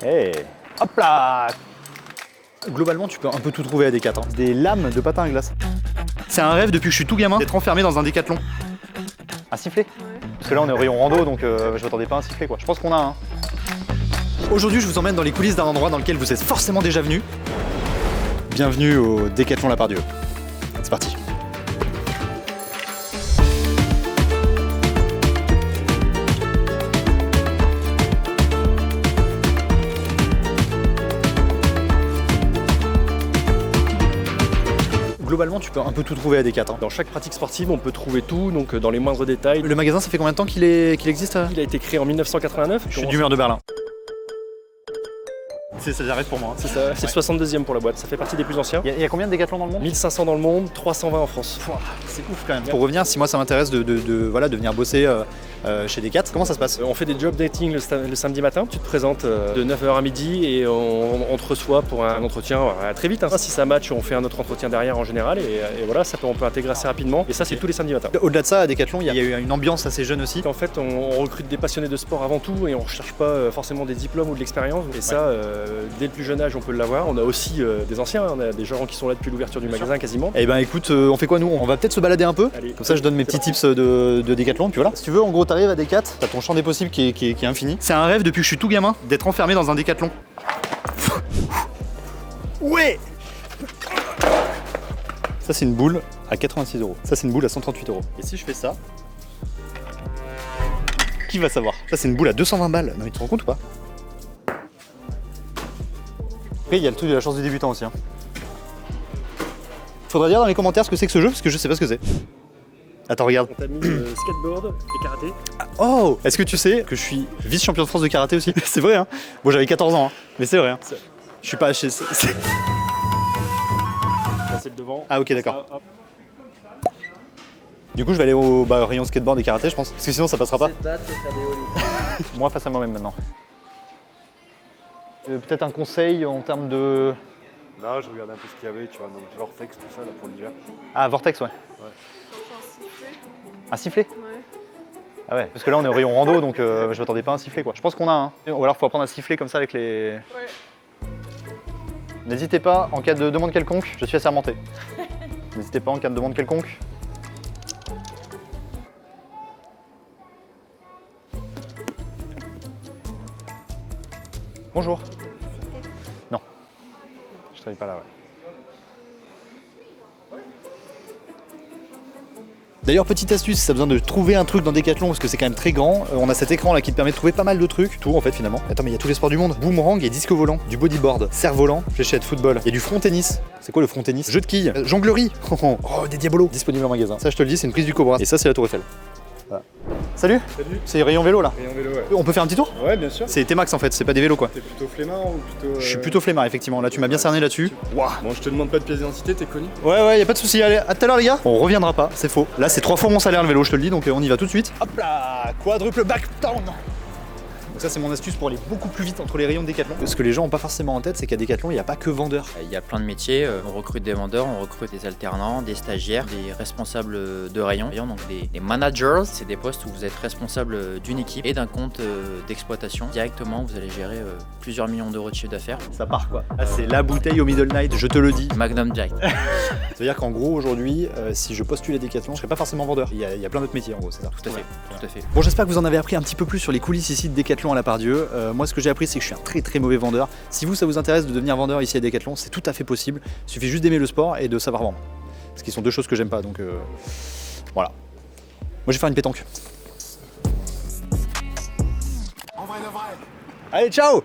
Hey. Hop là. Globalement, tu peux un peu tout trouver à Decathlon. Des lames de patin à glace. C'est un rêve depuis que je suis tout gamin d'être enfermé dans un Decathlon. Un sifflet? Parce que là, on est au rayon rando, donc je m'attendais pas à un sifflet, quoi. Je pense qu'on a un. Aujourd'hui, je vous emmène dans les coulisses d'un endroit dans lequel vous êtes forcément déjà venu. Bienvenue au Decathlon Lapardieu. C'est parti. Globalement, tu peux un peu tout trouver à Decathlon. Dans chaque pratique sportive, on peut trouver tout, donc dans les moindres détails. Le magasin, ça fait combien de temps qu'il existe? Il a été créé en 1989. Je suis d'humeur de Berlin. Ça j'arrête pour moi. C'est ça, c'est le 62e pour la boîte, ça fait partie des plus anciens. Il y a combien de Decathlon dans le monde? 1500 dans le monde, 320 en France. C'est ouf quand même. Pour revenir, si moi ça m'intéresse de venir bosser chez Decathlon, comment ça se passe? On fait des job dating le samedi matin. Tu te présentes de 9h à midi et on te reçoit pour un entretien très vite. Si ça match, on fait un autre entretien derrière en général et voilà, on peut intégrer assez rapidement. Et ça, c'est tous les samedis matins. Au-delà de ça, à Decathlon, il y a eu une ambiance assez jeune aussi. En fait, on recrute des passionnés de sport avant tout et on ne recherche pas forcément des diplômes ou de l'expérience. Et ça, dès le plus jeune âge, on peut l'avoir. On a aussi des anciens, on a des gens qui sont là depuis l'ouverture du magasin quasiment. Eh ben écoute, on fait quoi nous? On va peut-être se balader un peu. Allez, comme ça je donne mes petits tips de Decathlon, puis voilà. Si tu veux, en gros t'arrives à Decathlon, t'as ton champ des possibles qui est infini. C'est un rêve depuis que je suis tout gamin d'être enfermé dans un Decathlon. Ouais. Ça c'est une boule à 86 €. Ça c'est une boule à 138 €. Et si je fais ça, qui va savoir? Ça c'est une boule à 220 balles. Non mais tu te rends compte ou pas? Après il y a le truc de la chance du débutant aussi. Faudra dire dans les commentaires ce que c'est que ce jeu parce que je sais pas ce que c'est. Attends, regarde. On t'a mis skateboard et karaté. Oh! Est-ce que tu sais que je suis vice-champion de France de karaté aussi? C'est vrai, hein? Bon, j'avais 14 ans, hein, mais c'est vrai. Hein. Je suis pas chez. Là, c'est le devant. Ah, ok, d'accord. Du coup, je vais aller au rayon skateboard et karaté, je pense. Parce que sinon, ça passera pas. Moi, face à moi-même maintenant. Peut-être un conseil en termes de. Là, je regardais un peu ce qu'il y avait, tu vois, donc Vortex, tout ça, là, pour l'hiver. Ah, Vortex, ouais. Un sifflet? Ouais. Ah ouais, parce que là on est au rayon rando, donc je m'attendais pas à un sifflet quoi. Je pense qu'on a un. Ou alors faut apprendre à siffler comme ça avec les. Ouais. N'hésitez pas, en cas de demande quelconque, je suis assermenté. N'hésitez pas en cas de demande quelconque. Bonjour. Non. Je travaille pas là, ouais. D'ailleurs, petite astuce, si tu as besoin de trouver un truc dans Decathlon, parce que c'est quand même très grand, on a cet écran là qui te permet de trouver pas mal de trucs, tout en fait finalement. Attends, mais il y a tous les sports du monde. Boomerang et disque volant, du bodyboard, cerf-volant, fléchette, football. Il y a du front tennis. C'est quoi le front tennis? Jeu de quilles, jonglerie. Oh, des diabolos. Disponible en magasin. Ça, je te le dis, c'est une prise du Cobra. Et ça, c'est la Tour Eiffel. Voilà. Salut. Salut. C'est rayon vélo là. Rayon vélo, ouais. On peut faire un petit tour? Ouais, bien sûr. C'est T-Max en fait, c'est pas des vélos quoi. T'es plutôt flemmard ou plutôt. Je suis plutôt flemmard effectivement. Là, tu m'as bien cerné là-dessus. Waouh. Bon, je te demande pas de pièce d'identité, t'es connu? Ouais, y a pas de souci. Allez, à tout à l'heure les gars. On reviendra pas, c'est faux. Là, c'est 3 fois mon salaire le vélo, je te le dis, donc on y va tout de suite. Hop là, quadruple back down. Donc ça, c'est mon astuce pour aller beaucoup plus vite entre les rayons de Decathlon. Ce que les gens ont pas forcément en tête, c'est qu'à Decathlon, il n'y a pas que vendeurs. Il y a plein de métiers, on recrute des vendeurs, on recrute des alternants, des stagiaires, des responsables de rayon, donc des managers. C'est des postes où vous êtes responsable d'une équipe et d'un compte d'exploitation. Directement, vous allez gérer plusieurs millions d'euros de chiffre d'affaires. Ça part quoi. Là, c'est la bouteille au middle night, je te le dis. Magnum direct. Ça veut dire qu'en gros, aujourd'hui, si je postule à Decathlon, je serais pas forcément vendeur. Il y a plein d'autres métiers en gros, c'est ça. Tout à fait. Bon, j'espère que vous en avez appris un petit peu plus sur les coulisses ici de Decathlon à Lapardieu. Moi, ce que j'ai appris, c'est que je suis un très très mauvais vendeur. Si vous, ça vous intéresse de devenir vendeur ici à Decathlon, c'est tout à fait possible. Il suffit juste d'aimer le sport et de savoir vendre. Ce qui sont deux choses que j'aime pas, donc voilà. Moi, je vais faire une pétanque. En vrai de vrai. Allez, ciao!